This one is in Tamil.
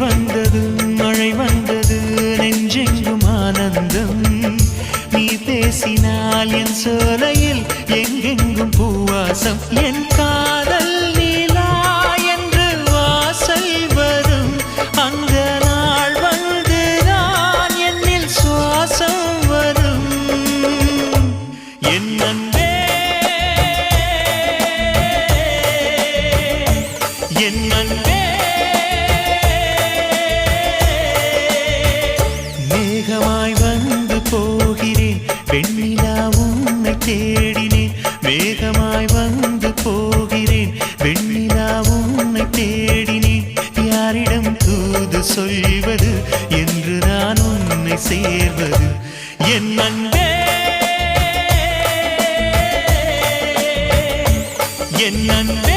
வந்தது மழை வந்தது நெஞ்செங்கும் ஆனந்தம் நீ பேசினால் என் சோலையில் எங்கெங்கும் பூவாசம் என் காதல் நீலா என்று வாசல் வரும் அந்த நாள் வந்துதான் என்னில் சுவாசம் வரும் என் அன்பே என் அன்பே மேகமாய் வந்து போகிறேன் வெண்ணிலா உன்னை தேடினேன் மேகமாய் வந்து போகிறேன் வெண்ணிலா உன்னை தேடினேன் யாரிடம் தூது சொல்வது என்று நான் உன்னை சேர்வது என் அன்பே என் அன்பே